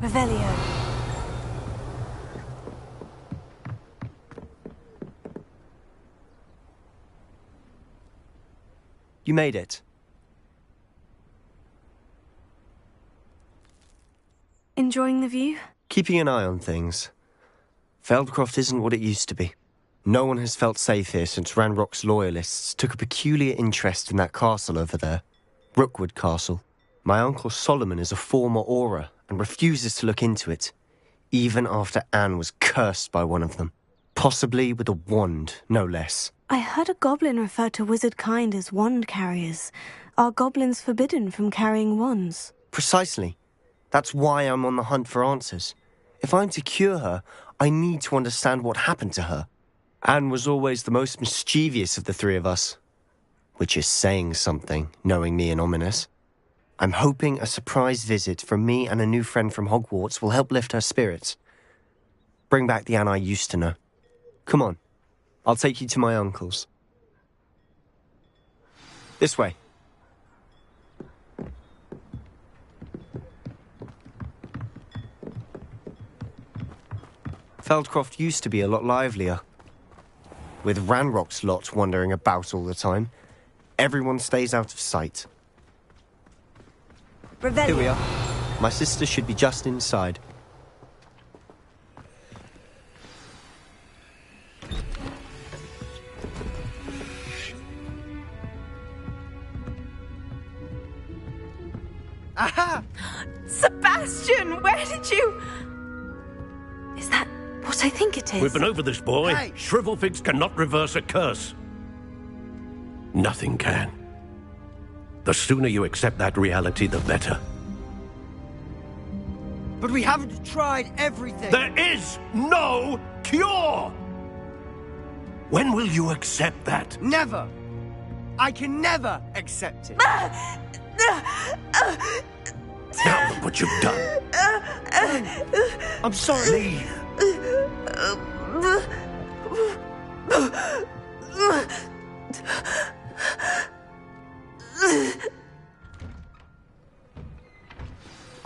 Revelio. You made it. Enjoying the view? Keeping an eye on things. Feldcroft isn't what it used to be. No one has felt safe here since Ranrock's loyalists took a peculiar interest in that castle over there. Rookwood Castle. My uncle Solomon is a former Auror and refuses to look into it, even after Anne was cursed by one of them. Possibly with a wand, no less. I heard a goblin refer to wizard kind as wand carriers. Are goblins forbidden from carrying wands? Precisely. That's why I'm on the hunt for answers. If I'm to cure her, I need to understand what happened to her. Anne was always the most mischievous of the three of us. Which is saying something, knowing me and Ominous. I'm hoping a surprise visit from me and a new friend from Hogwarts will help lift her spirits. Bring back the Anne I used to know. Come on, I'll take you to my uncle's. This way. Feldcroft used to be a lot livelier. With Ranrock's lot wandering about all the time, everyone stays out of sight. Revelio. Here we are. My sister should be just inside. Aha! Sebastian, where did you... Is that what I think it is? We've been over this, boy. Hey. Shrivelfigs cannot reverse a curse. Nothing can. The sooner you accept that reality, the better. But we haven't tried everything. There is no cure! When will you accept that? Never. I can never accept it. Now look what you've done. I'm sorry. Leave.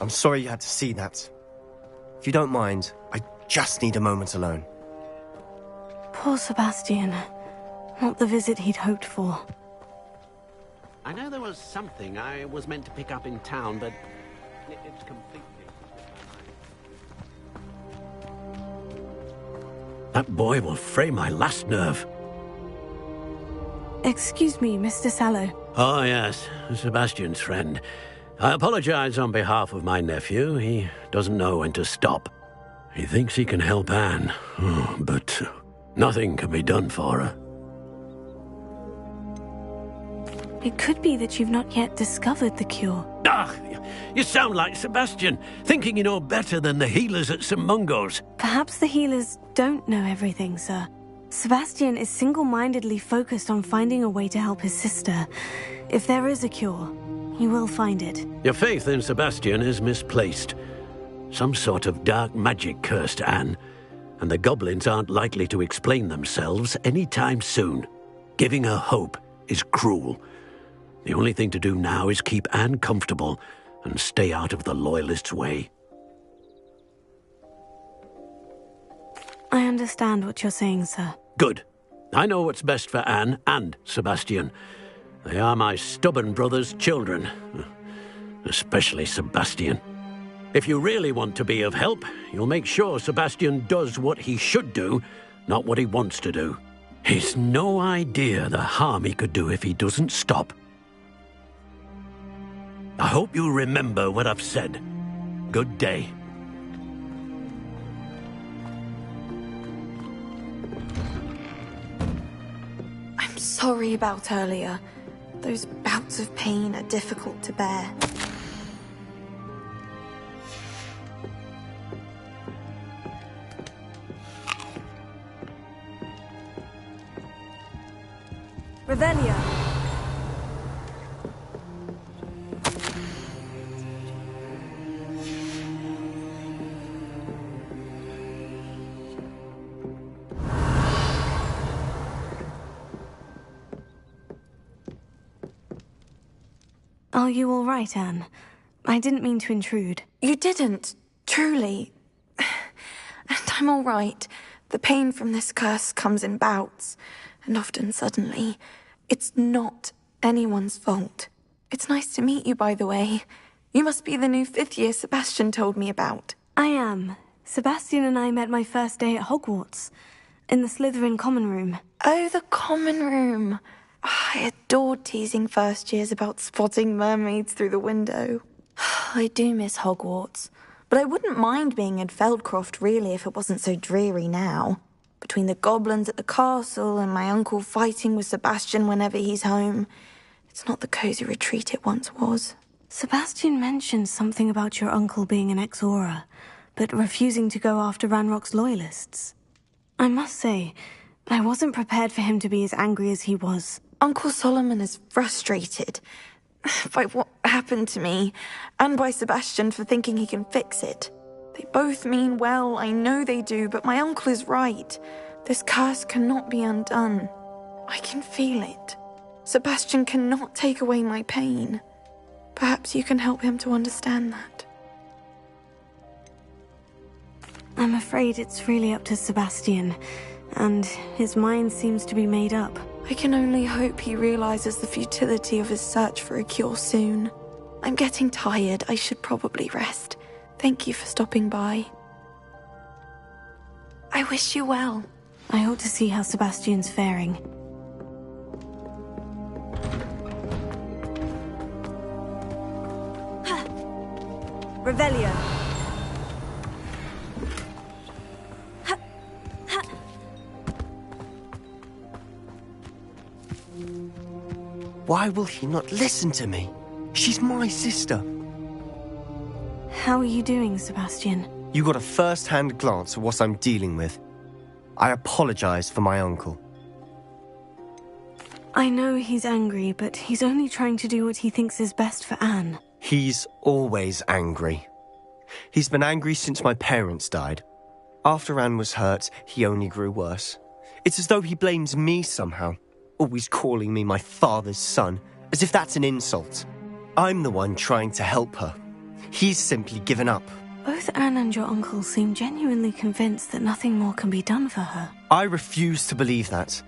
I'm sorry you had to see that. If you don't mind, I just need a moment alone. Poor Sebastian. Not the visit he'd hoped for. I know there was something I was meant to pick up in town, but it's completely... That boy will fray my last nerve. Excuse me, Mr. Sallow. Oh, yes, Sebastian's friend. I apologize on behalf of my nephew. He doesn't know when to stop. He thinks he can help Anne, but nothing can be done for her. It could be that you've not yet discovered the cure. Ah, you sound like Sebastian, thinking you know better than the healers at St. Mungo's. Perhaps the healers don't know everything, sir. Sebastian is single-mindedly focused on finding a way to help his sister. If there is a cure, he will find it. Your faith in Sebastian is misplaced. Some sort of dark magic cursed Anne, and the goblins aren't likely to explain themselves anytime soon. Giving her hope is cruel. The only thing to do now is keep Anne comfortable and stay out of the Loyalists' way. I understand what you're saying, sir. Good. I know what's best for Anne and Sebastian. They are my stubborn brother's children. Especially Sebastian. If you really want to be of help, you'll make sure Sebastian does what he should do, not what he wants to do. He's no idea the harm he could do if he doesn't stop. I hope you remember what I've said. Good day. I'm sorry about earlier. Those bouts of pain are difficult to bear. Revelio. Are you all right, Anne? I didn't mean to intrude. You didn't. Truly. And I'm all right. The pain from this curse comes in bouts, and often suddenly. It's not anyone's fault. It's nice to meet you, by the way. You must be the new 5th year Sebastian told me about. I am. Sebastian and I met my first day at Hogwarts, in the Slytherin common room. Oh, the common room. I adored teasing first years about spotting mermaids through the window. I do miss Hogwarts, but I wouldn't mind being in Feldcroft really if it wasn't so dreary now. Between the goblins at the castle and my uncle fighting with Sebastian whenever he's home, it's not the cozy retreat it once was. Sebastian mentioned something about your uncle being an ex-Auror, but refusing to go after Ranrock's loyalists. I must say, I wasn't prepared for him to be as angry as he was. Uncle Solomon is frustrated by what happened to me, and by Sebastian for thinking he can fix it. They both mean well, I know they do, but my uncle is right. This curse cannot be undone. I can feel it. Sebastian cannot take away my pain. Perhaps you can help him to understand that. I'm afraid it's really up to Sebastian, and his mind seems to be made up. I can only hope he realizes the futility of his search for a cure soon. I'm getting tired. I should probably rest. Thank you for stopping by. I wish you well. I ought to see how Sebastian's faring. Revelio. Why will he not listen to me? She's my sister. How are you doing, Sebastian? You got a first-hand glance at what I'm dealing with. I apologize for my uncle. I know he's angry, but he's only trying to do what he thinks is best for Anne. He's always angry. He's been angry since my parents died. After Anne was hurt, he only grew worse. It's as though he blames me somehow, always calling me my father's son, as if that's an insult. I'm the one trying to help her. He's simply given up. Both Anne and your uncle seem genuinely convinced that nothing more can be done for her. I refuse to believe that.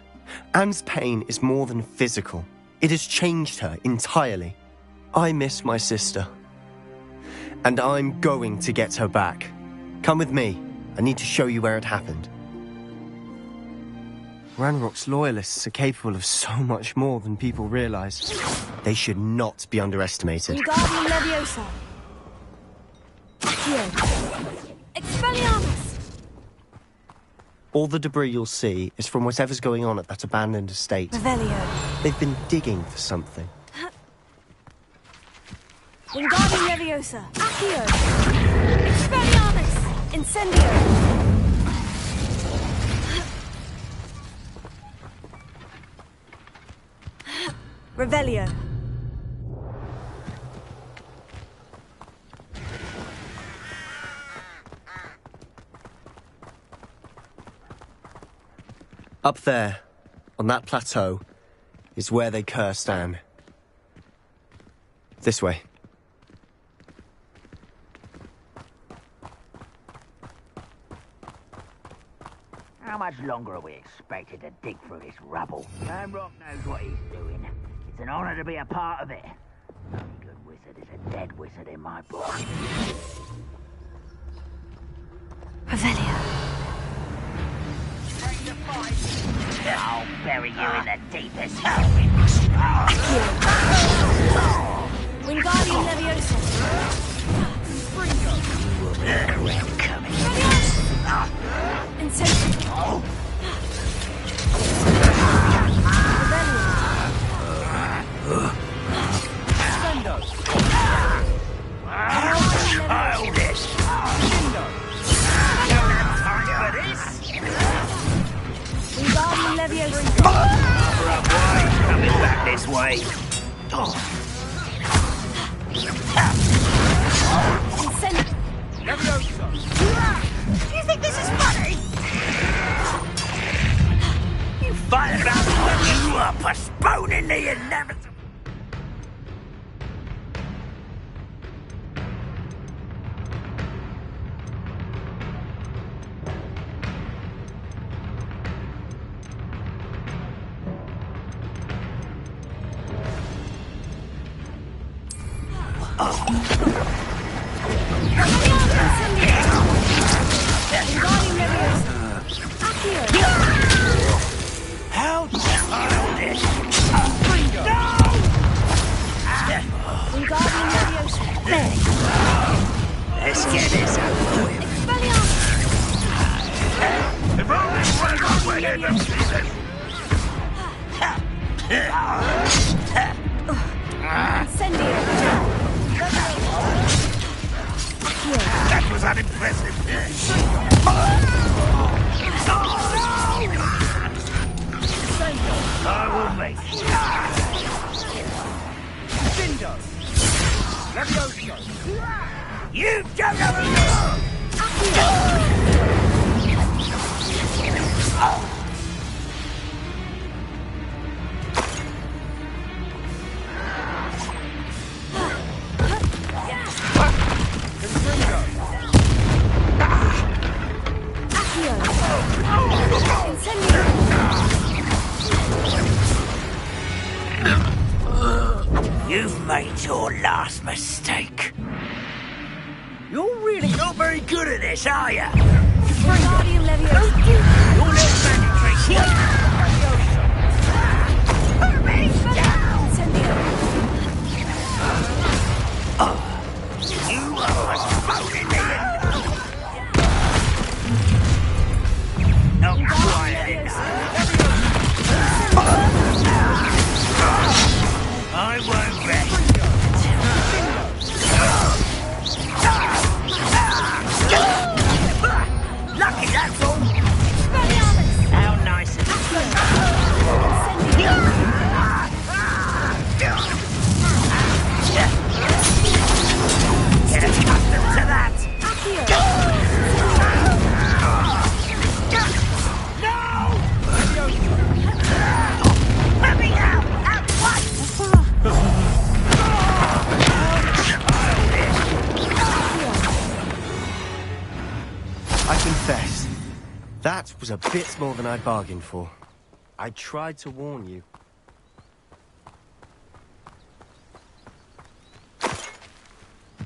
Anne's pain is more than physical. It has changed her entirely. I miss my sister. And I'm going to get her back. Come with me. I need to show you where it happened. Ranrock's loyalists are capable of so much more than people realize. They should not be underestimated. Wingardium Leviosa. Accio. Expelliarmus. All the debris you'll see is from whatever's going on at that abandoned estate. Revelio. They've been digging for something. Wingardium Leviosa. Accio. Expelliarmus. Incendio. Revelio. Up there, on that plateau, is where they cursed Anne. This way. How much longer are we expected to dig through this rubble? Ranrock knows what he's doing. It's an honor to be a part of it. Only good wizard is a dead wizard in my book. Revelio. I'll bury you in the deepest hell. Wingardium Leviosa. You will regret coming. Incendio. Childish. Don't have time for this. Wingardium Leviosa. Why is coming back this way? Incendio. Do you think this is funny? You fight about what you are postponing the inevitable. How childish! Let's get this over with. If only one were here to see this! That was unimpressive. I will make it. Cindo! Levioso! You don't know You've made your last mistake. You're really not very good at this, are you? Your little magic tricks. Put me down! You almost voted me in. Not quite enough. I won't rest. Lucky, that's all. How nice of Get accustomed to that. Let me out! At once! I confess, that was a bit more than I'd bargained for. I tried to warn you.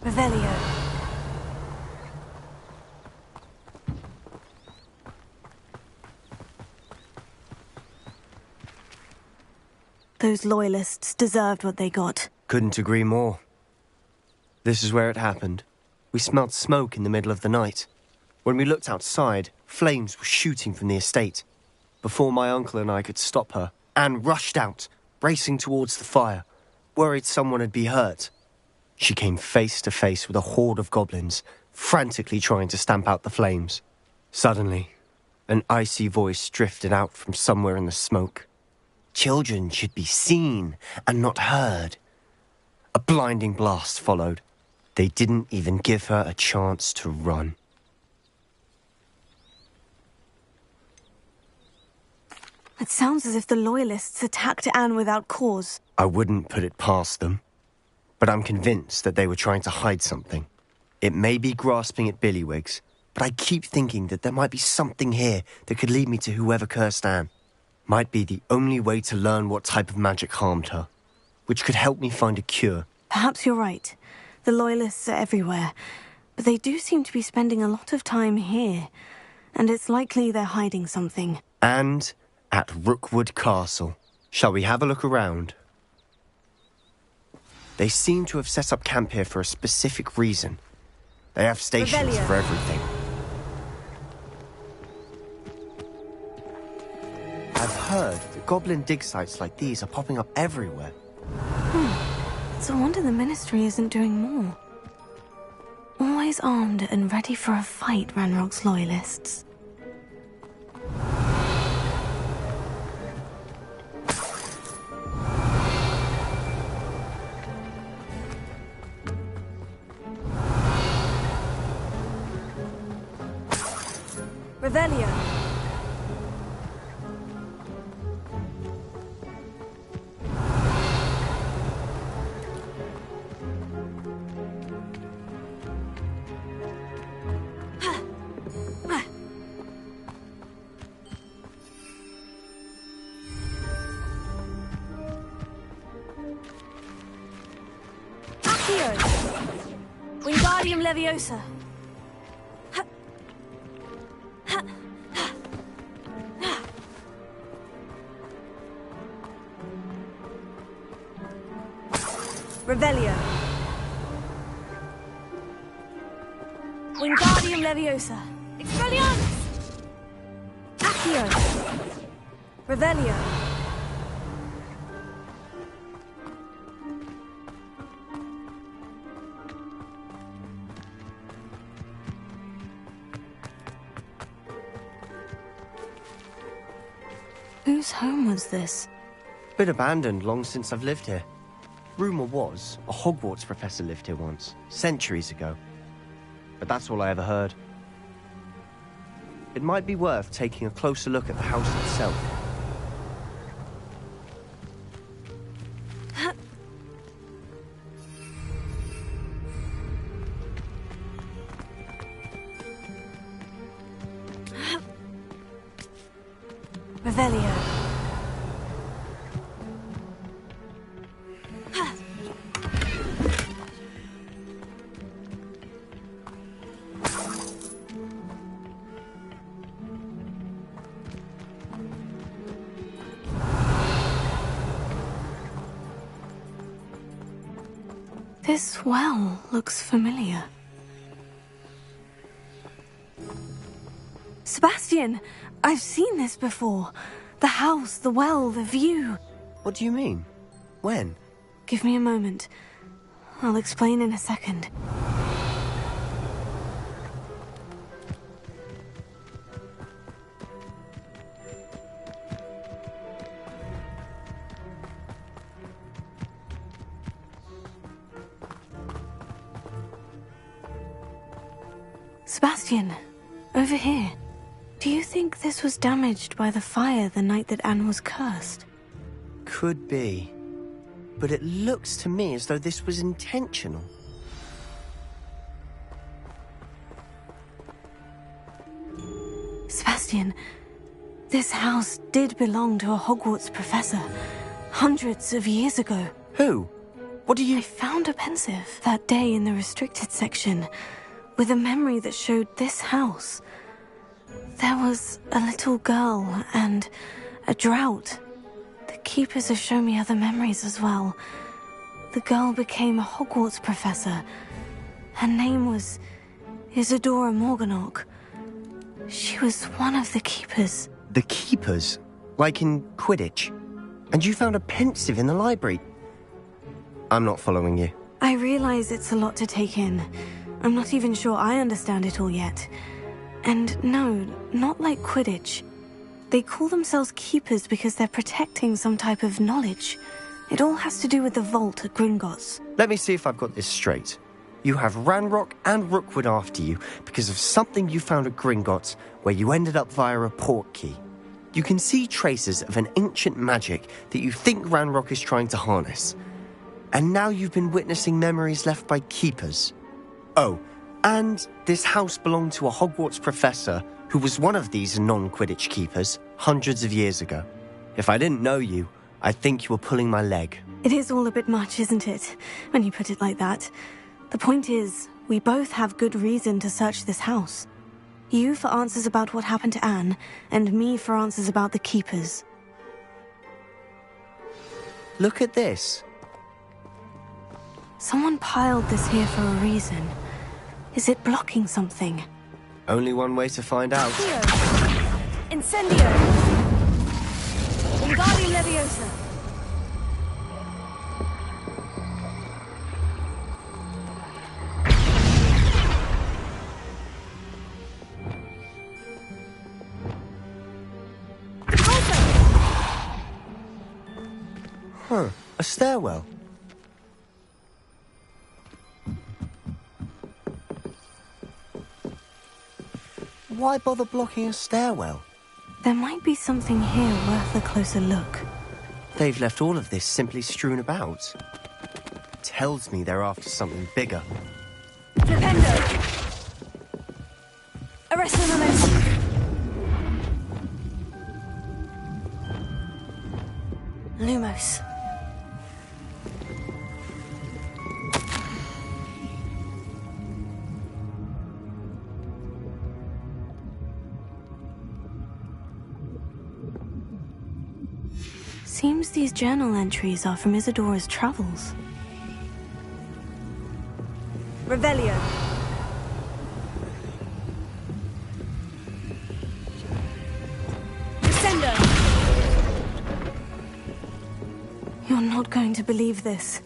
Revelio. Those loyalists deserved what they got. Couldn't agree more. This is where it happened. We smelled smoke in the middle of the night. When we looked outside, flames were shooting from the estate. Before my uncle and I could stop her, Anne rushed out, racing towards the fire, worried someone had been hurt. She came face to face with a horde of goblins, frantically trying to stamp out the flames. Suddenly, an icy voice drifted out from somewhere in the smoke. Children should be seen and not heard. A blinding blast followed. They didn't even give her a chance to run. It sounds as if the Loyalists attacked Anne without cause. I wouldn't put it past them, but I'm convinced that they were trying to hide something. It may be grasping at Billywigs, but I keep thinking that there might be something here that could lead me to whoever cursed Anne. Might be the only way to learn what type of magic harmed her, which could help me find a cure. Perhaps you're right. The Loyalists are everywhere, but they do seem to be spending a lot of time here, and it's likely they're hiding something. And at Rookwood Castle. Shall we have a look around? They seem to have set up camp here for a specific reason. They have stations Revelio. for everything. I've heard that goblin dig sites like these are popping up everywhere. It's a wonder the Ministry isn't doing more. Always armed and ready for a fight, Ranrock's Loyalists. Revelio. Accio. Wingardium Leviosa. Revelio. Wingardium Leviosa. Expelliarmus! Accio. Revelio. Whose home was this? Been abandoned long since I've lived here. Rumour was, a Hogwarts professor lived here once, centuries ago. But that's all I ever heard. It might be worth taking a closer look at the house itself. Revelio. This well looks familiar. Sebastian! I've seen this before. The house, the well, the view. What do you mean? When? Give me a moment. I'll explain in a second. Sebastian, over here. Do you think this was damaged by the fire the night that Anne was cursed? Could be. But it looks to me as though this was intentional. Sebastian, this house did belong to a Hogwarts professor, hundreds of years ago. Who? What do you... I found a pensive that day in the restricted section, with a memory that showed this house. There was a little girl and a drought. The keepers have shown me other memories as well. The girl became a Hogwarts professor. Her name was Isadora Morganach. She was one of the keepers. The keepers? Like in Quidditch? And you found a pensive in the library? I'm not following you. I realize it's a lot to take in. I'm not even sure I understand it all yet. And no, not like Quidditch. They call themselves keepers because they're protecting some type of knowledge. It all has to do with the vault at Gringotts. Let me see if I've got this straight. You have Ranrock and Rookwood after you because of something you found at Gringotts where you ended up via a port key. You can see traces of an ancient magic that you think Ranrock is trying to harness. And now you've been witnessing memories left by keepers. Oh, and this house belonged to a Hogwarts professor who was one of these non-Quidditch keepers hundreds of years ago. If I didn't know you, I'd think you were pulling my leg. It is all a bit much, isn't it, when you put it like that? The point is, we both have good reason to search this house. You for answers about what happened to Anne, and me for answers about the keepers. Look at this. Someone piled this here for a reason. Is it blocking something? Only one way to find out. Incendio! Wingardium Leviosa! Huh, a stairwell. Why bother blocking a stairwell? There might be something here worth a closer look. They've left all of this simply strewn about. Tells me they're after something bigger. Flipendo! Arresto Momentum! Lumos. Seems these journal entries are from Isadora's travels. Revelio. You're not going to believe this.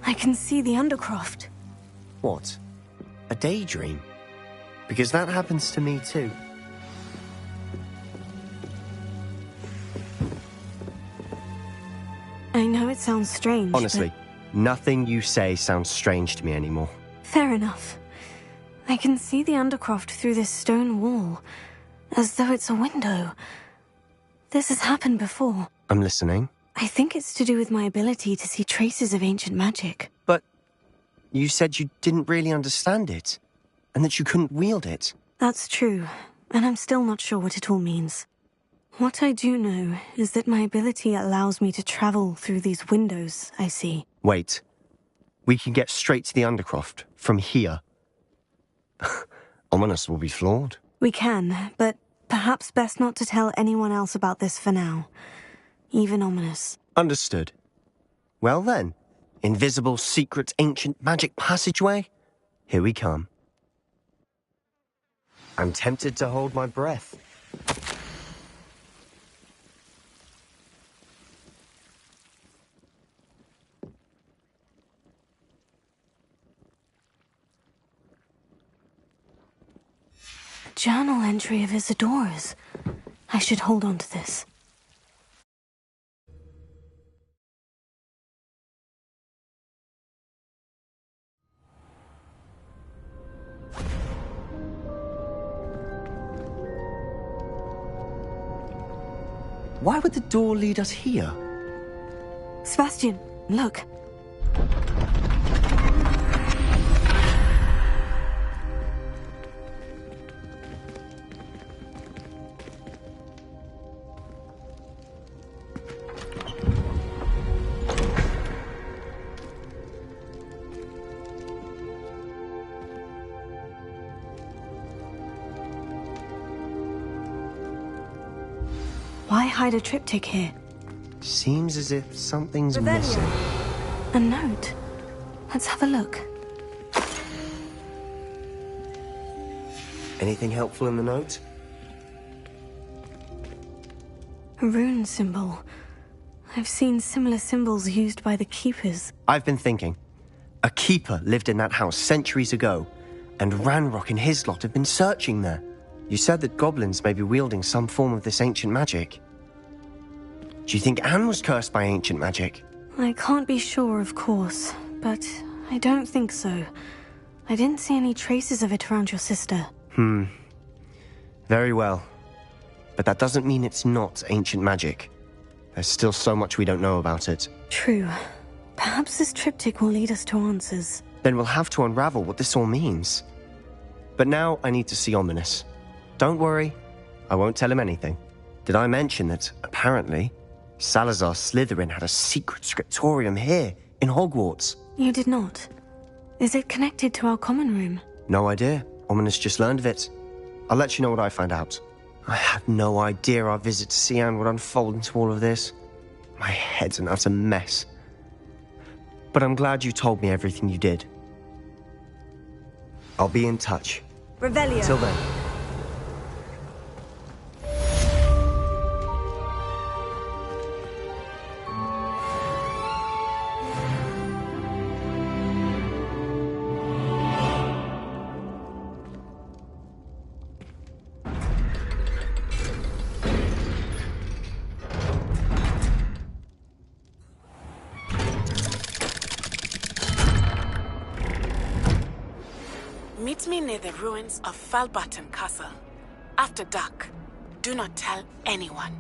I can see the Undercroft. What? A daydream? Because that happens to me too. I know it sounds strange, Honestly, nothing you say sounds strange to me anymore. Fair enough. I can see the Undercroft through this stone wall, as though it's a window. This has happened before. I'm listening. I think it's to do with my ability to see traces of ancient magic. But you said you didn't really understand it, and that you couldn't wield it. That's true, and I'm still not sure what it all means. What I do know is that my ability allows me to travel through these windows I see. Wait. We can get straight to the Undercroft from here. Ominous will be floored. We can, but perhaps best not to tell anyone else about this for now. Even Ominous. Understood. Well then, invisible, secret, ancient magic passageway? Here we come. I'm tempted to hold my breath. A journal entry of Isadora's. I should hold on to this. Why would the door lead us here? Sebastian, look. Why hide a triptych here? Seems as if something's missing. A note. Let's have a look. Anything helpful in the note? A rune symbol. I've seen similar symbols used by the keepers. I've been thinking. A keeper lived in that house centuries ago, and Ranrock and his lot have been searching there. You said that goblins may be wielding some form of this ancient magic. Do you think Anne was cursed by ancient magic? I can't be sure, of course, but I don't think so. I didn't see any traces of it around your sister. Very well. But that doesn't mean it's not ancient magic. There's still so much we don't know about it. True. Perhaps this triptych will lead us to answers. Then we'll have to unravel what this all means. But now I need to see Ominous. Don't worry, I won't tell him anything. Did I mention that, apparently, Salazar Slytherin had a secret scriptorium here, in Hogwarts? You did not. Is it connected to our common room? No idea. Ominous just learned of it. I'll let you know what I find out. I had no idea our visit to see Anne would unfold into all of this. My head's an utter mess. But I'm glad you told me everything you did. I'll be in touch. Revelio. Till then. Meet me near the ruins of Falbaton Castle. After dark. Do not tell anyone.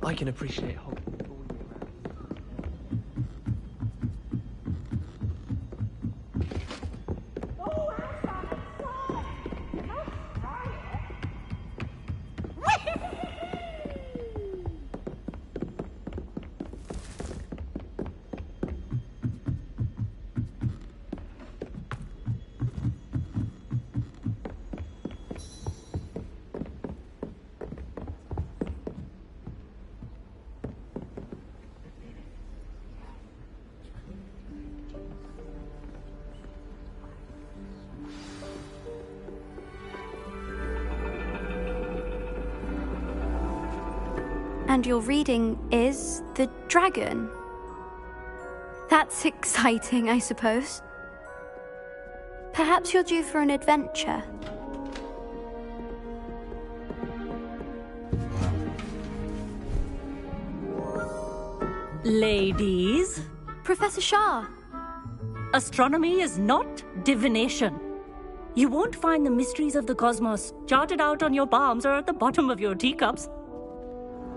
I can appreciate Hogwarts all year round. And your reading is The Dragon. That's exciting, I suppose. Perhaps you're due for an adventure. Ladies, Professor Shah. astronomy is not divination. You won't find the mysteries of the cosmos charted out on your palms or at the bottom of your teacups.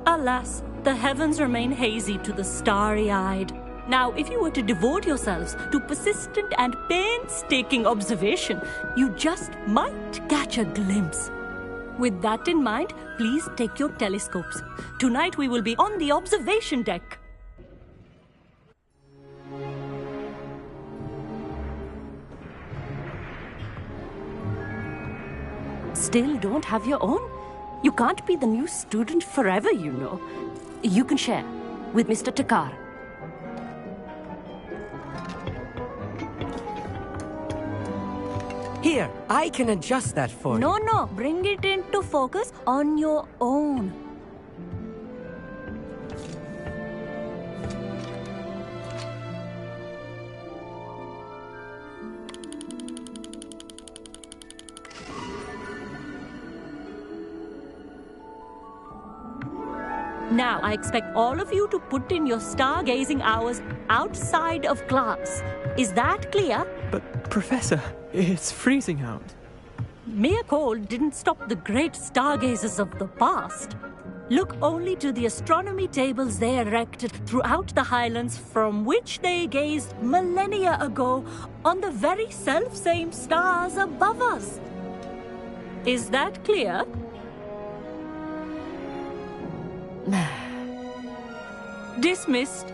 Alas, the heavens remain hazy to the starry-eyed. Now, if you were to devote yourselves to persistent and painstaking observation, you just might catch a glimpse. With that in mind, please take your telescopes. Tonight we will be on the observation deck. Still don't have your own? You can't be the new student forever, you know. You can share with Mr. Takar. Here, I can adjust that for you. No, bring it into focus on your own. Now, I expect all of you to put in your stargazing hours outside of class. Is that clear? But, Professor, it's freezing out. Mere cold didn't stop the great stargazers of the past. Look only to the astronomy tables they erected throughout the highlands from which they gazed millennia ago on the very self-same stars above us. Is that clear? Dismissed.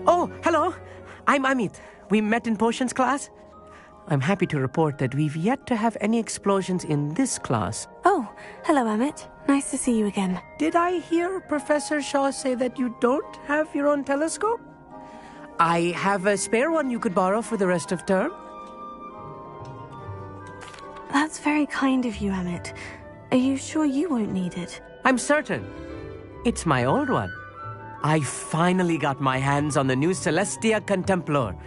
Oh, hello. I'm Amit. We met in potions class. I'm happy to report that we've yet to have any explosions in this class. Oh, hello, Amit. Nice to see you again. Did I hear Professor Shaw say that you don't have your own telescope? I have a spare one you could borrow for the rest of term. That's very kind of you, Amit. Are you sure you won't need it? I'm certain. It's my old one. I finally got my hands on the new Celestia Contemplar.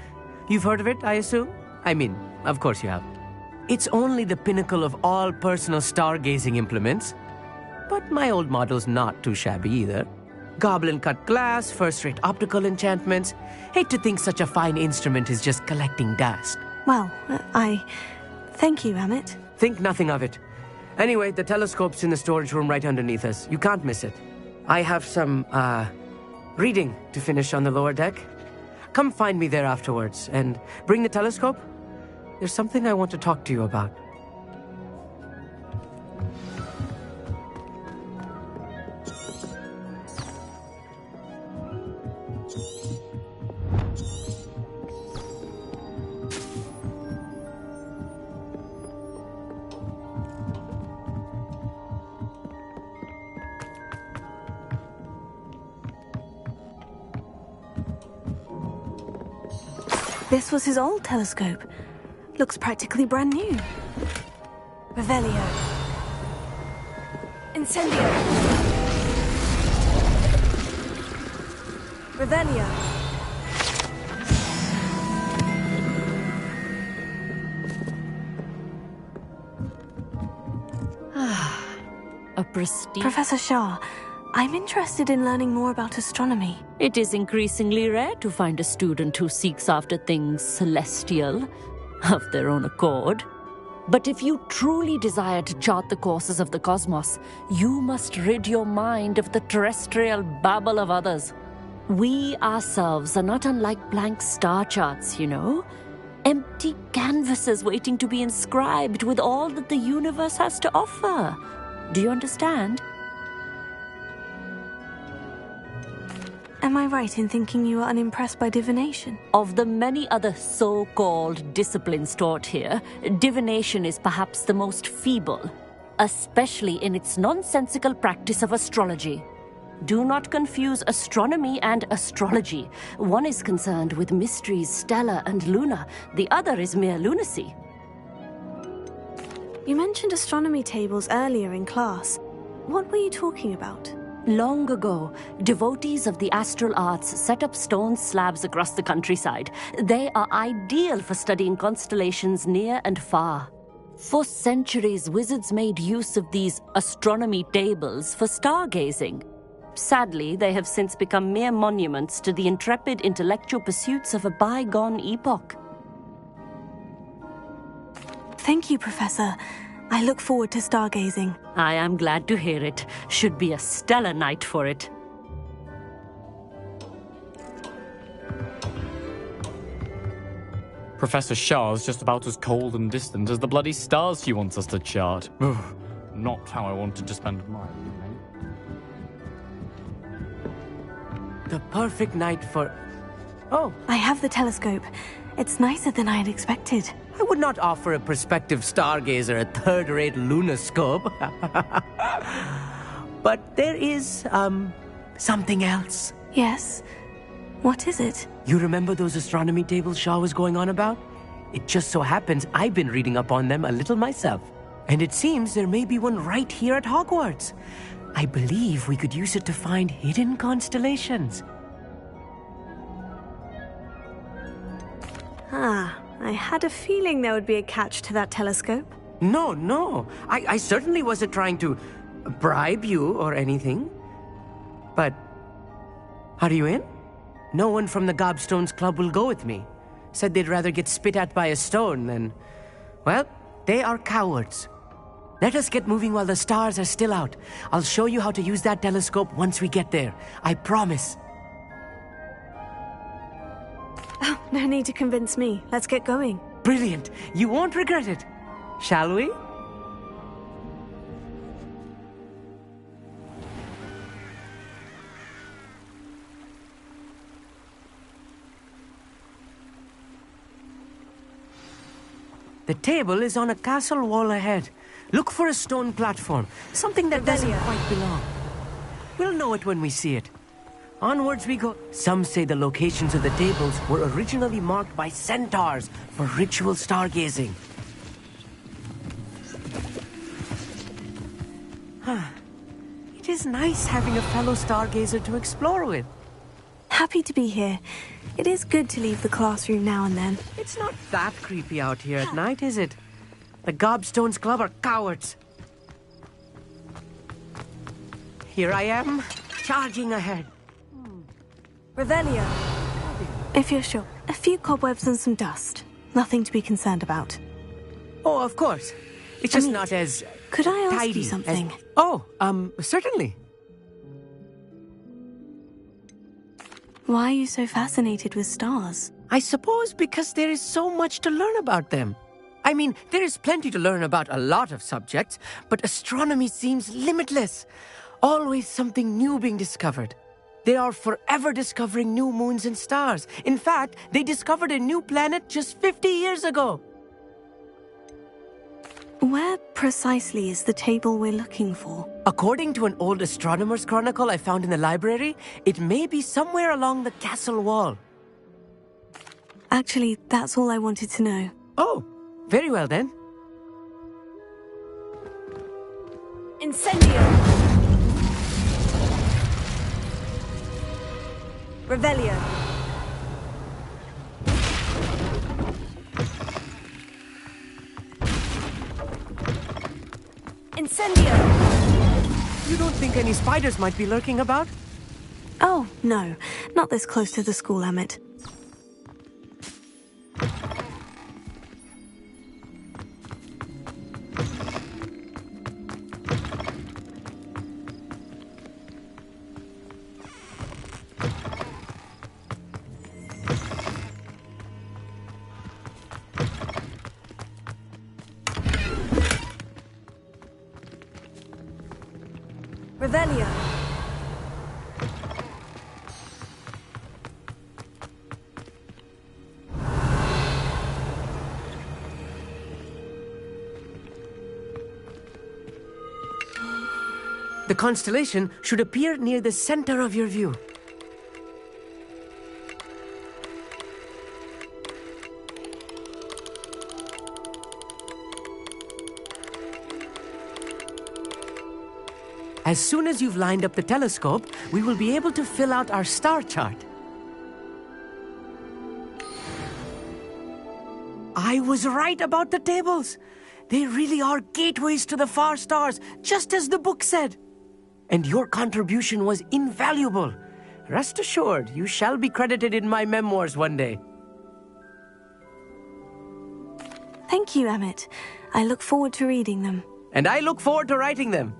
You've heard of it, I assume? I mean, of course you have. It's only the pinnacle of all personal stargazing implements. But my old model's not too shabby either. Goblin-cut glass, first-rate optical enchantments. Hate to think such a fine instrument is just collecting dust. Well, thank you, Amit. Think nothing of it. Anyway, the telescope's in the storage room right underneath us. You can't miss it. I have some, reading to finish on the lower deck. Come find me there afterwards, and bring the telescope. There's something I want to talk to you about. This was his old telescope. Looks practically brand new. Revelio. Incendio. Revelio. A prestige. Professor Shah, I'm interested in learning more about astronomy. It is increasingly rare to find a student who seeks after things celestial of their own accord. But if you truly desire to chart the courses of the cosmos, you must rid your mind of the terrestrial babble of others. We ourselves are not unlike blank star charts, you know. Empty canvases waiting to be inscribed with all that the universe has to offer. Do you understand? Am I right in thinking you are unimpressed by divination? Of the many other so-called disciplines taught here, divination is perhaps the most feeble, especially in its nonsensical practice of astrology. Do not confuse astronomy and astrology. One is concerned with mysteries stellar and lunar, the other is mere lunacy. You mentioned astronomy tables earlier in class. What were you talking about? Long ago, devotees of the astral arts set up stone slabs across the countryside. They are ideal for studying constellations near and far. For centuries, wizards made use of these astronomy tables for stargazing. Sadly, they have since become mere monuments to the intrepid intellectual pursuits of a bygone epoch. Thank you, Professor. I look forward to stargazing. I am glad to hear it. Should be a stellar night for it. Professor Shah's just about as cold and distant as the bloody stars she wants us to chart. Ugh, not how I wanted to spend my evening. The perfect night for... Oh, I have the telescope. It's nicer than I had expected. I would not offer a prospective stargazer a third-rate lunoscope. But there is, something else. Yes? What is it? You remember those astronomy tables Shah was going on about? It just so happens I've been reading up on them a little myself. And it seems there may be one right here at Hogwarts. I believe we could use it to find hidden constellations. Ah, I had a feeling there would be a catch to that telescope. No. I certainly wasn't trying to bribe you or anything. But, are you in? No one from the Gobstones Club will go with me. Said they'd rather get spit at by a stone than... Well, they are cowards. Let us get moving while the stars are still out. I'll show you how to use that telescope once we get there. I promise. Oh, no need to convince me. Let's get going. Brilliant. You won't regret it. Shall we? The table is on a castle wall ahead. Look for a stone platform, something that doesn't quite belong. We'll know it when we see it. Onwards we go. Some say the locations of the tables were originally marked by centaurs for ritual stargazing. It is nice having a fellow stargazer to explore with. Happy to be here. It is good to leave the classroom now and then. It's not that creepy out here at night, is it? The Gobstones Club are cowards. Here I am, charging ahead. Revelio. If you're sure. A few cobwebs and some dust. Nothing to be concerned about. Oh, of course. It's just not as could I ask tidy you something? Certainly. Why are you so fascinated with stars? I suppose because there is so much to learn about them. I mean, there is plenty to learn about a lot of subjects, but astronomy seems limitless. Always something new being discovered. They are forever discovering new moons and stars. In fact, they discovered a new planet just 50 years ago. Where precisely is the table we're looking for? According to an old astronomer's chronicle I found in the library, it may be somewhere along the castle wall. Actually, that's all I wanted to know. Oh, very well then. Incendio! Revelio! Incendio! You don't think any spiders might be lurking about? Oh, no. Not this close to the school, Emmett. Revelio. The constellation should appear near the center of your view. As soon as you've lined up the telescope, we will be able to fill out our star chart. I was right about the tables. They really are gateways to the far stars, just as the book said. And your contribution was invaluable. Rest assured, you shall be credited in my memoirs one day. Thank you, Emmett. I look forward to reading them. And I look forward to writing them.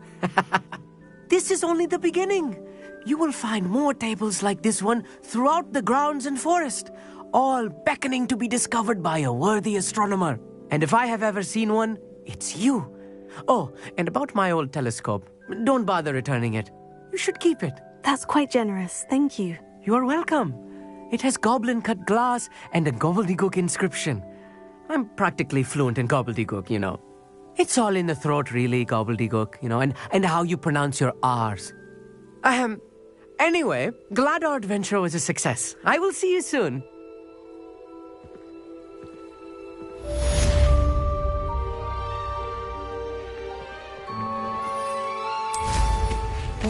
This is only the beginning. You will find more tables like this one throughout the grounds and forest, all beckoning to be discovered by a worthy astronomer. And if I have ever seen one, it's you. Oh, and about my old telescope, don't bother returning it. You should keep it. That's quite generous. Thank you. You are welcome. It has goblin-cut glass and a gobbledygook inscription. I'm practically fluent in gobbledygook, you know. It's all in the throat, really, gobbledygook, you know, and how you pronounce your R's. Anyway, glad our adventure was a success. I will see you soon.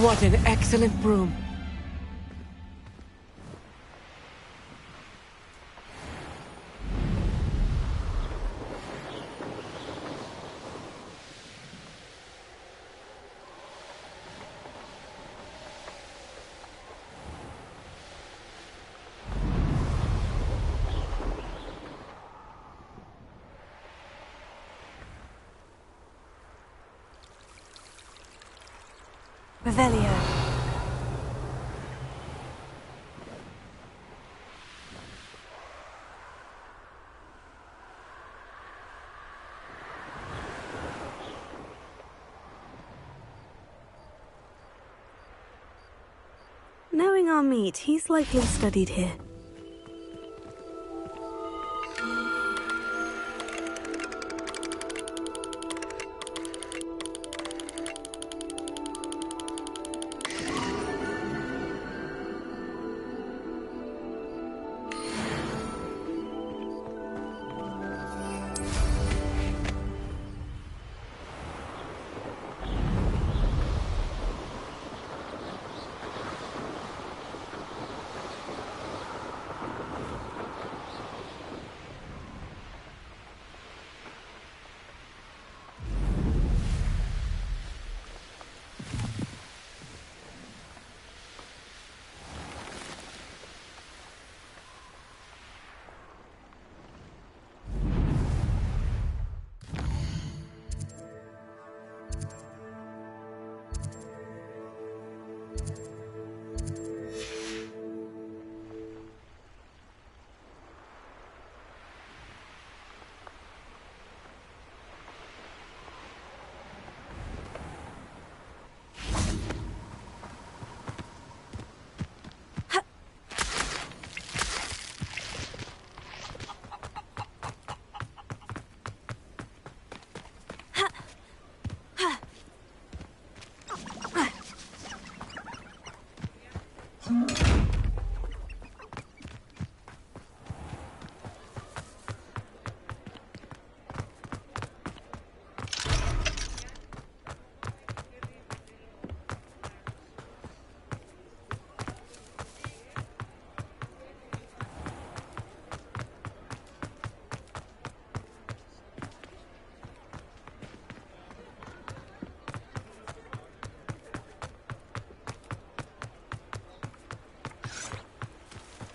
What an excellent broom. Revelio. Knowing our meet, he's likely studied here.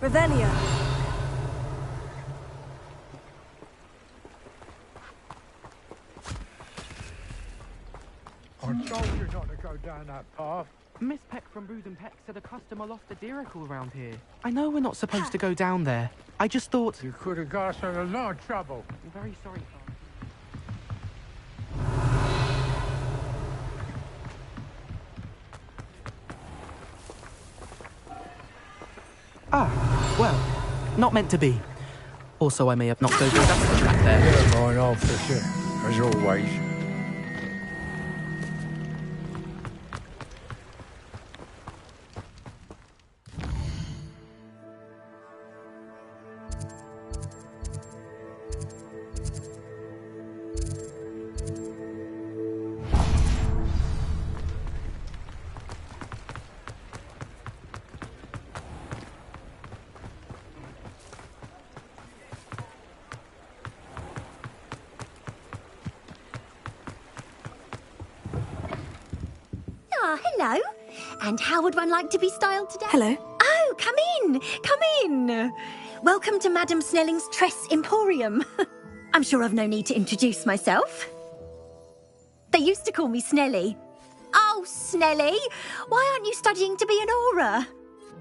Revelio. I told you not to go down that path. Miss Peck from Booze and Peck said a customer lost a deeracle around here. I know we're not supposed to go down there. I just thought... You could have got us in a lot of trouble. I'm very sorry, Father. Well, not meant to be. Also, I may have knocked over a dust trap there. Never mind, I'll fix it, as always. Ah, hello. And how would one like to be styled today? Hello. Oh, come in. Come in. Welcome to Madame Snelling's Tress Emporium. I'm sure I've no need to introduce myself. They used to call me Snelly. Oh, Snelly, why aren't you studying to be an aura?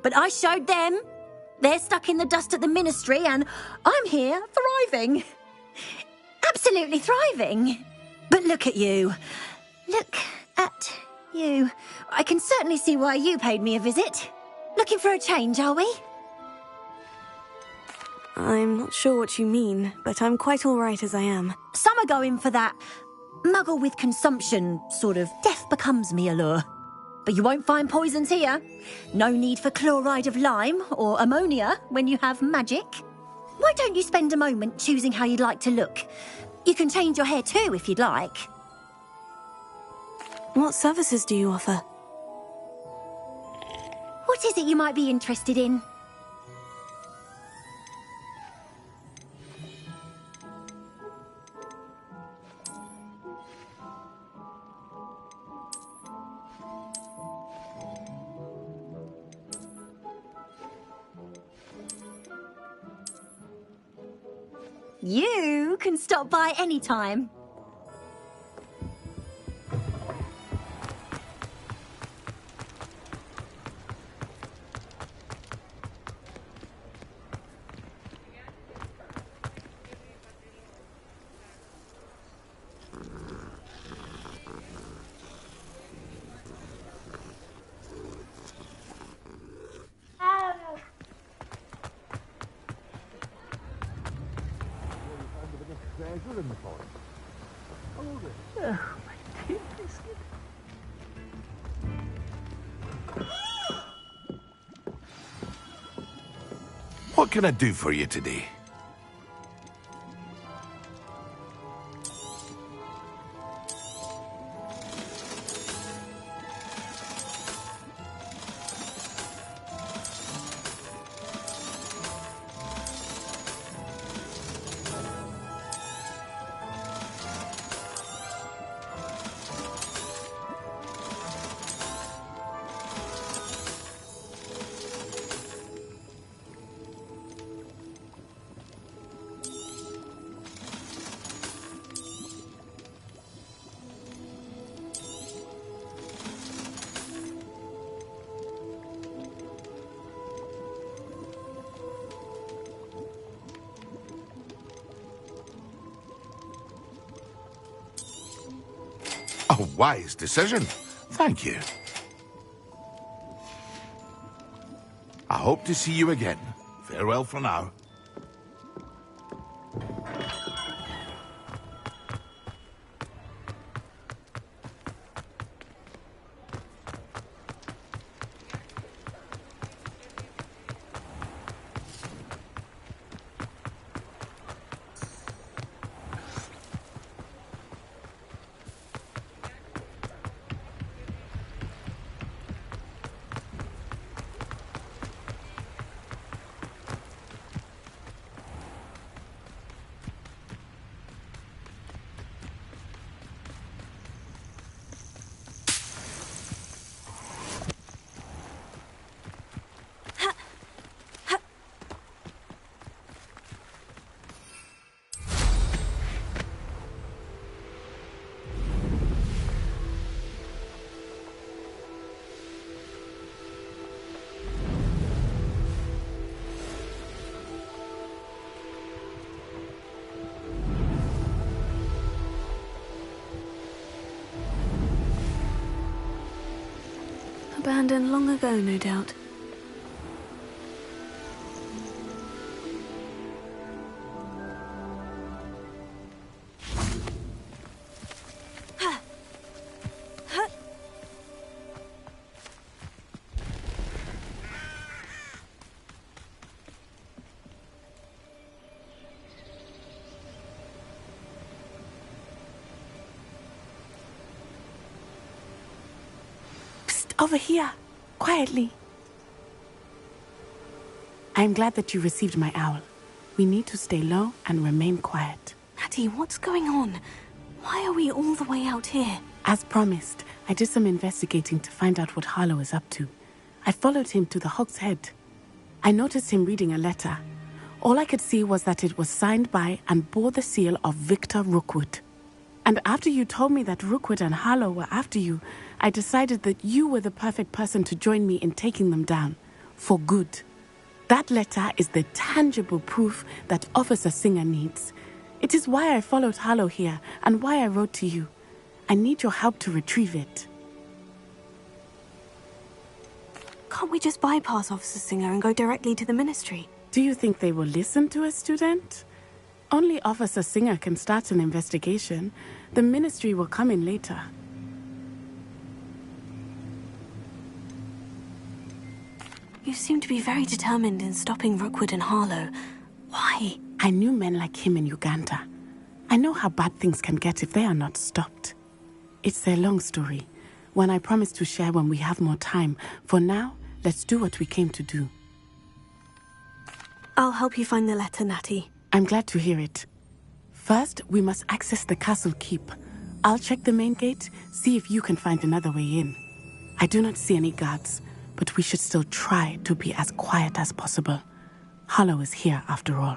But I showed them. They're stuck in the dust at the ministry and I'm here thriving. Absolutely thriving. But look at you. Look at you. I can certainly see why you paid me a visit. Looking for a change, are we? I'm not sure what you mean, but I'm quite all right as I am. Some are going for that muggle with consumption, sort of death becomes me allure. But you won't find poisons here. No need for chloride of lime or ammonia when you have magic. Why don't you spend a moment choosing how you'd like to look? You can change your hair too if you'd like. What services do you offer? What is it you might be interested in? You can stop by any time. What can I do for you today? A wise decision. Thank you. I hope to see you again. Farewell for now. Abandoned long ago, no doubt. Over here, quietly. I am glad that you received my owl. We need to stay low and remain quiet. Natty, what's going on? Why are we all the way out here? As promised, I did some investigating to find out what Harlow is up to. I followed him to the Hog's Head. I noticed him reading a letter. All I could see was that it was signed by and bore the seal of Victor Rookwood. And after you told me that Rookwood and Harlow were after you, I decided that you were the perfect person to join me in taking them down. For good. That letter is the tangible proof that Officer Singer needs. It is why I followed Harlow here and why I wrote to you. I need your help to retrieve it. Can't we just bypass Officer Singer and go directly to the Ministry? Do you think they will listen to a student? Only Officer Singer can start an investigation. The Ministry will come in later. You seem to be very determined in stopping Rookwood and Harlow. Why? I knew men like him in Uganda. I know how bad things can get if they are not stopped. It's a long story, one I promise to share when we have more time. For now, let's do what we came to do. I'll help you find the letter, Natty. I'm glad to hear it. First, we must access the castle keep. I'll check the main gate, see if you can find another way in. I do not see any guards, but we should still try to be as quiet as possible. Harlow is here after all.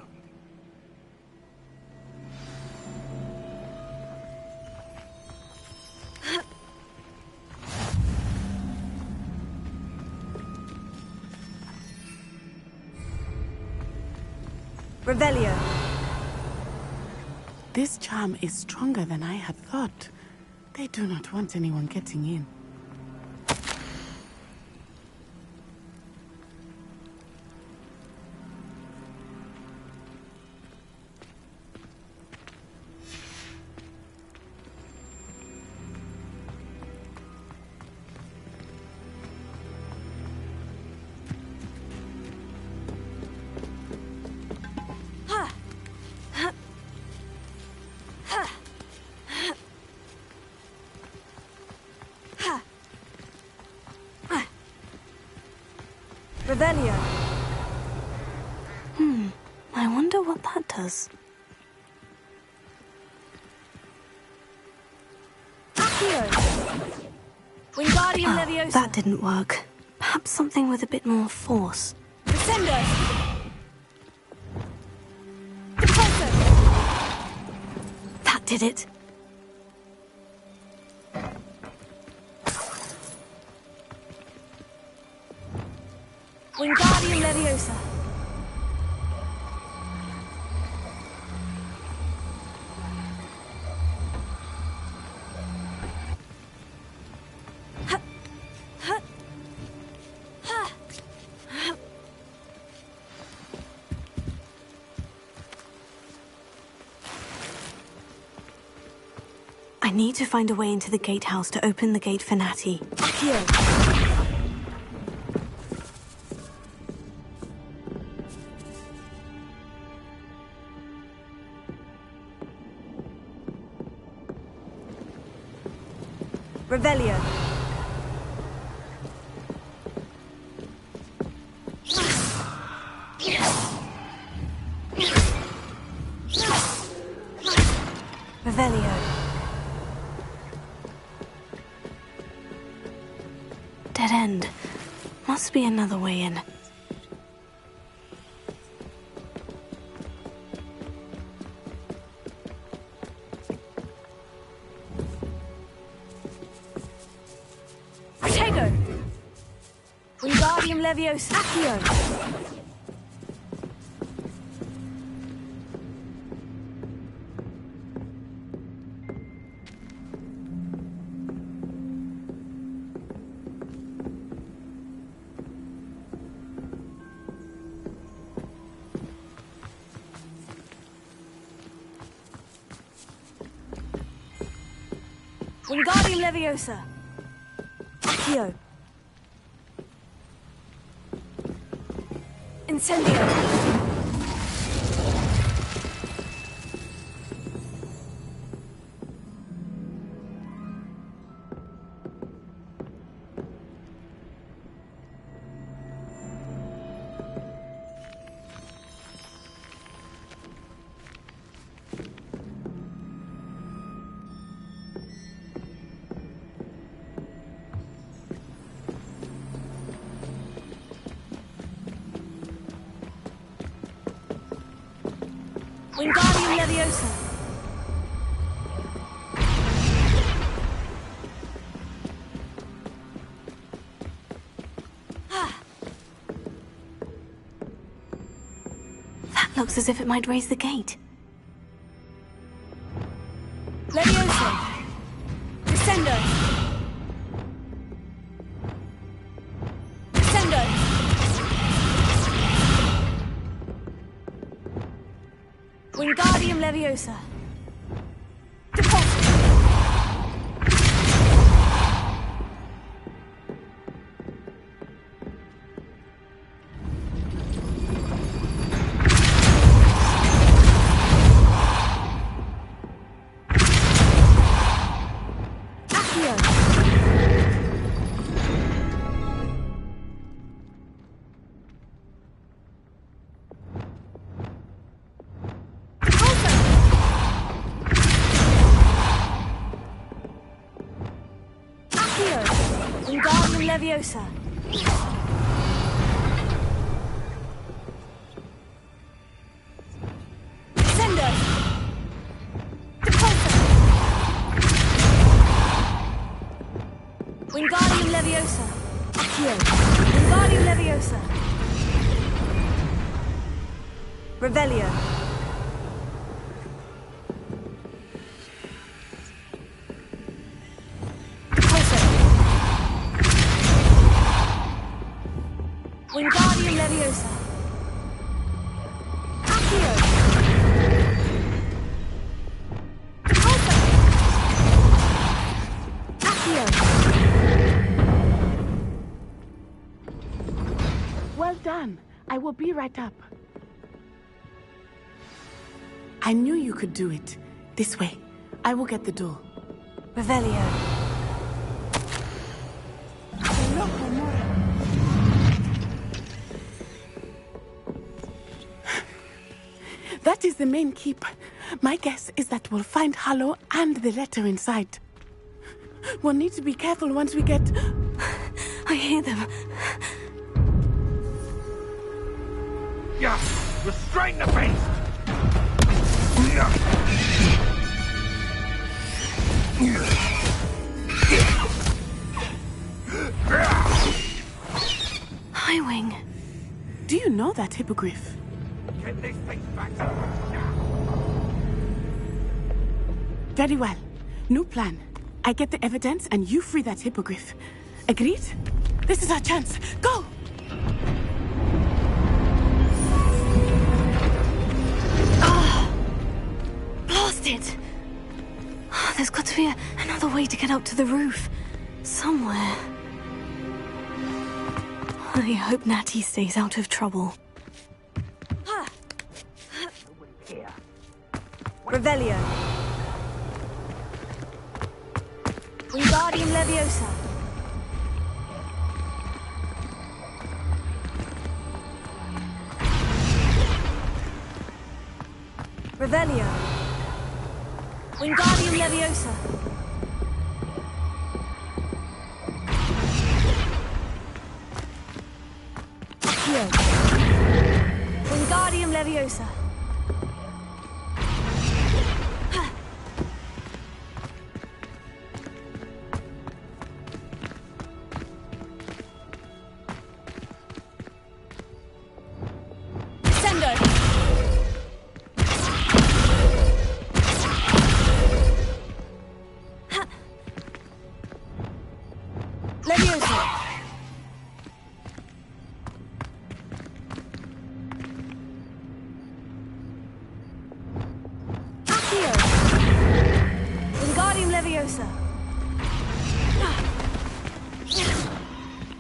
Revelio. This charm is stronger than I had thought. They do not want anyone getting in. Revelio. I wonder what that does. Wingardium Leviosa. That didn't work. Perhaps something with a bit more force. Descendo. That did it. Wingardium Leviosa. I need to find a way into the gatehouse to open the gate for Natty. Revelio. Revelio. Dead end. Must be another way in. Wingardium Leviosa. Accio. Wingardium Leviosa. Accio. Incendio. Wingardium Leviosa. That looks as if it might raise the gate. Leviosa. Descendo. Descendo. Wingardium Leviosa. Deposit. Wingardium Leviosa. Descendo. Deposit. Wingardium Leviosa. Accio. Wingardium Leviosa. Revelio. Wingardium Leviosa. Accio. Deposit. Accio. Well done. I will be right up. I knew you could do it. This way. I will get the door. Revelio. That is the main keep. My guess is that we'll find Harlow and the letter inside. We'll need to be careful once we get... I hear them. Yeah, restrain the beast! Highwing. Do you know that hippogriff? Get this thing back. Very well. New plan. I get the evidence and you free that hippogriff. Agreed? This is our chance. Go! Blasted! There's got to be another way to get up to the roof. Somewhere. I hope Natty stays out of trouble. Revelio. Wingardium Leviosa. Revelio. Wingardium Leviosa. Accio. Wingardium Leviosa.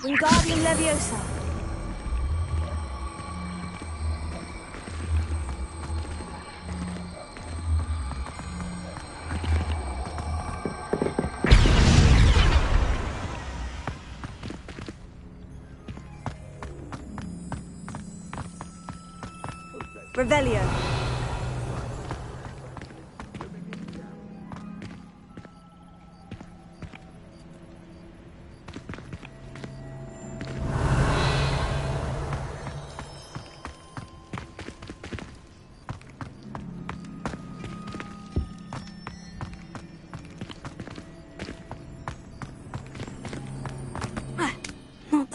Wingardium Leviosa. Revelio.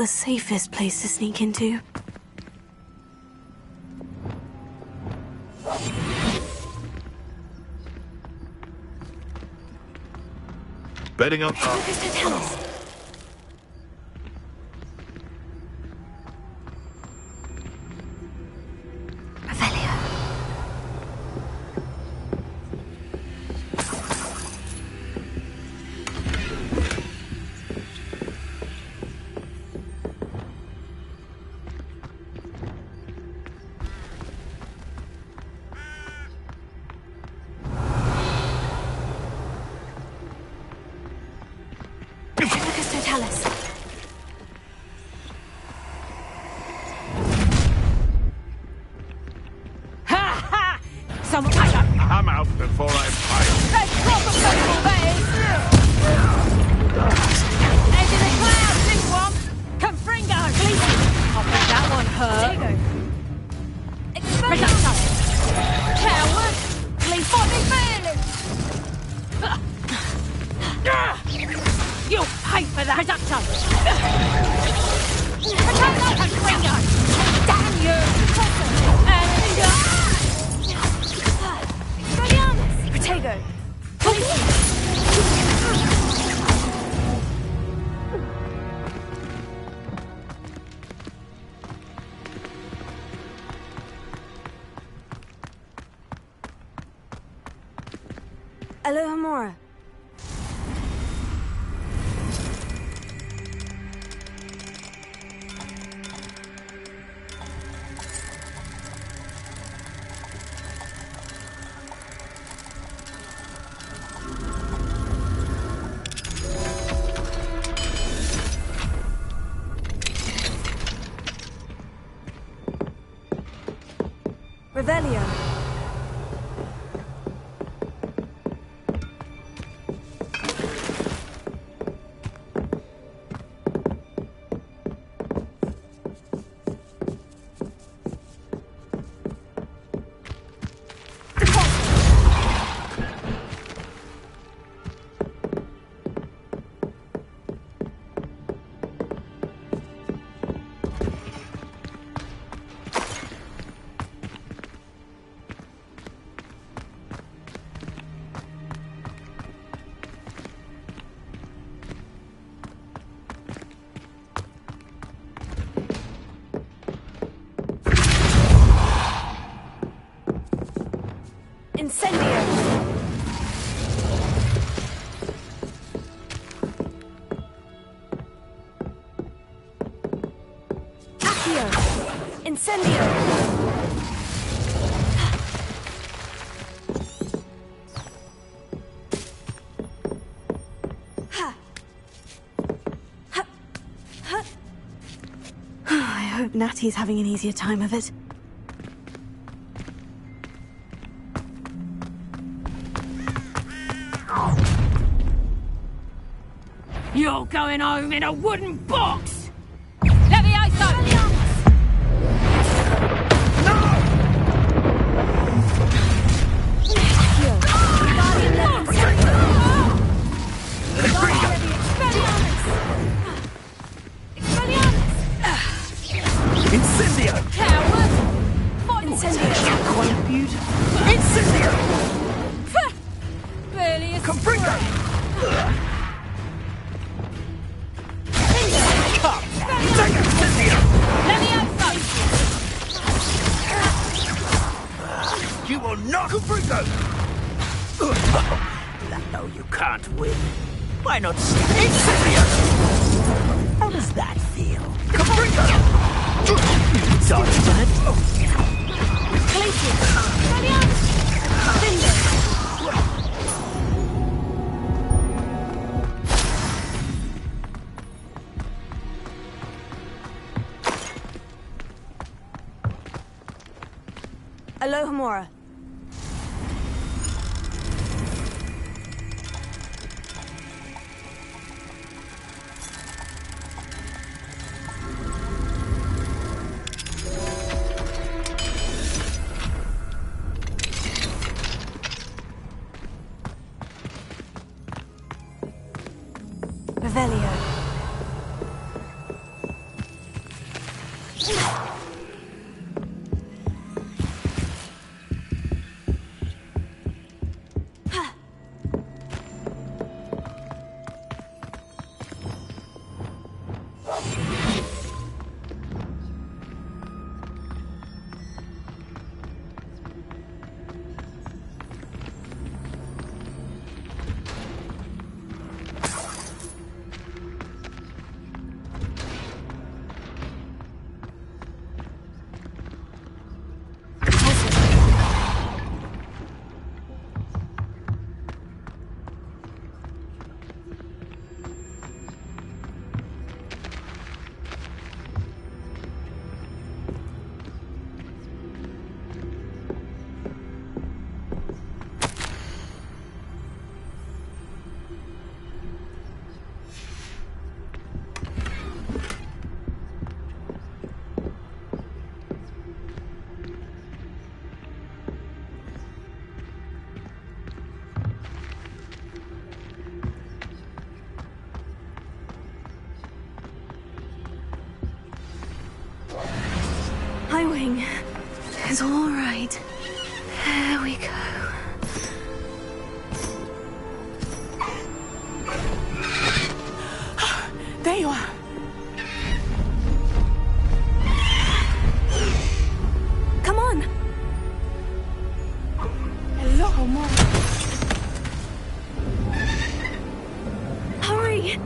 the safest place to sneak into. Bedding up. I'm out before I'm fired. Let's drop a couple, that is! Edge of the clouds, this one! Confringo! Please! I think that one hurt. Reducto! Coward! Leave body feelings! You'll pay for that! Reducto! Confringo! Damn you! Protego! Alohomora. Revelio. Incendio! Accio! Incendio! I hope Natty's having an easier time of it. You're going home in a wooden box! Levioso! Incendio! Coward! Incendio! Quite beautiful. Incendio! Barely a Confringo! Come! Take Incendio! You will not Confringo! No, you can't win. Why not Incendio? How does that feel? Confringo! Dodge that! Alohomora. Revelio. Highwing. It's all right. There we go. There you are. Come on. Hello, Homora. Hurry.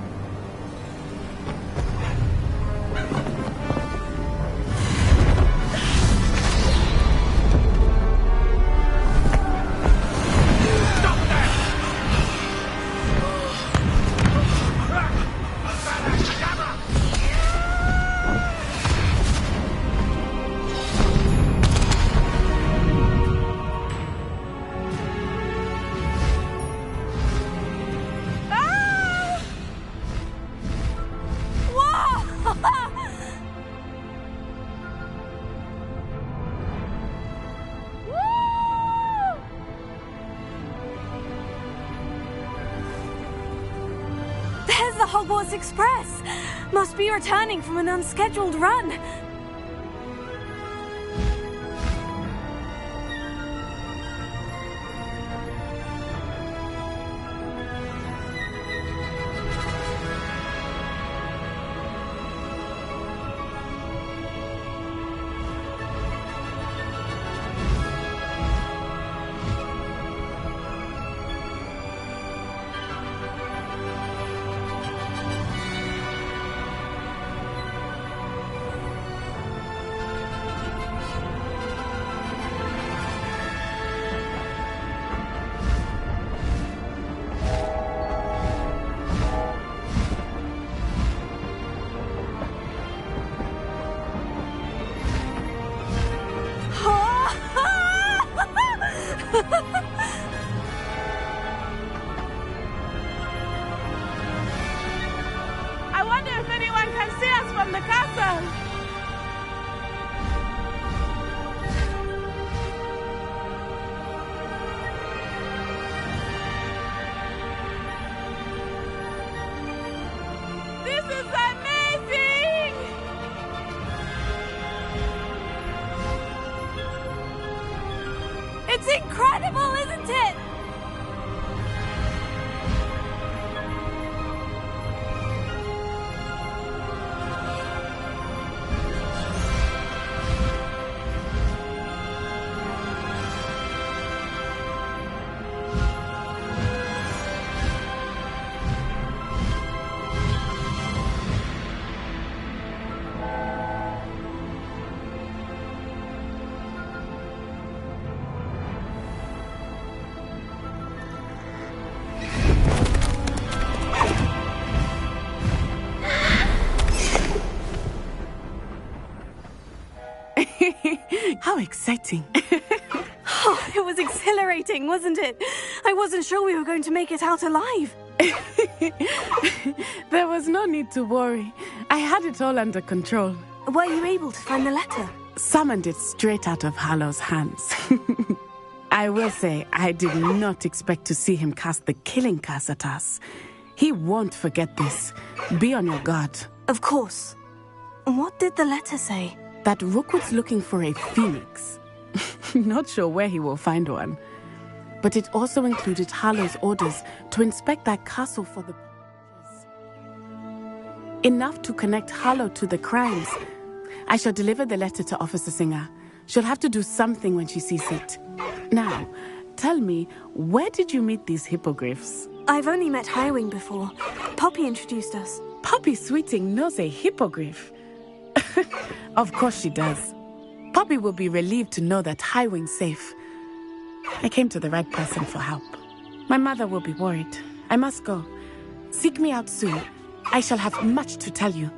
There's the Hogwarts Express! Must be returning from an unscheduled run. I wonder if anyone can see us from the castle. This is amazing! It's incredible, isn't it? How exciting. Oh, it was exhilarating, wasn't it? I wasn't sure we were going to make it out alive. There was no need to worry. I had it all under control. Were you able to find the letter? Summoned it straight out of Hallow's hands. I will say, I did not expect to see him cast the killing curse at us. He won't forget this. Be on your guard. Of course. What did the letter say? That Rookwood's looking for a phoenix. Not sure where he will find one. But it also included Hallow's orders to inspect that castle for the... enough to connect Hallow to the crimes. I shall deliver the letter to Officer Singer. She'll have to do something when she sees it. Now, tell me, where did you meet these hippogriffs? I've only met Highwing before. Poppy introduced us. Poppy Sweeting knows a hippogriff. Of course she does. Poppy will be relieved to know that Highwing's safe. I came to the right person for help. My mother will be worried. I must go. Seek me out soon. I shall have much to tell you.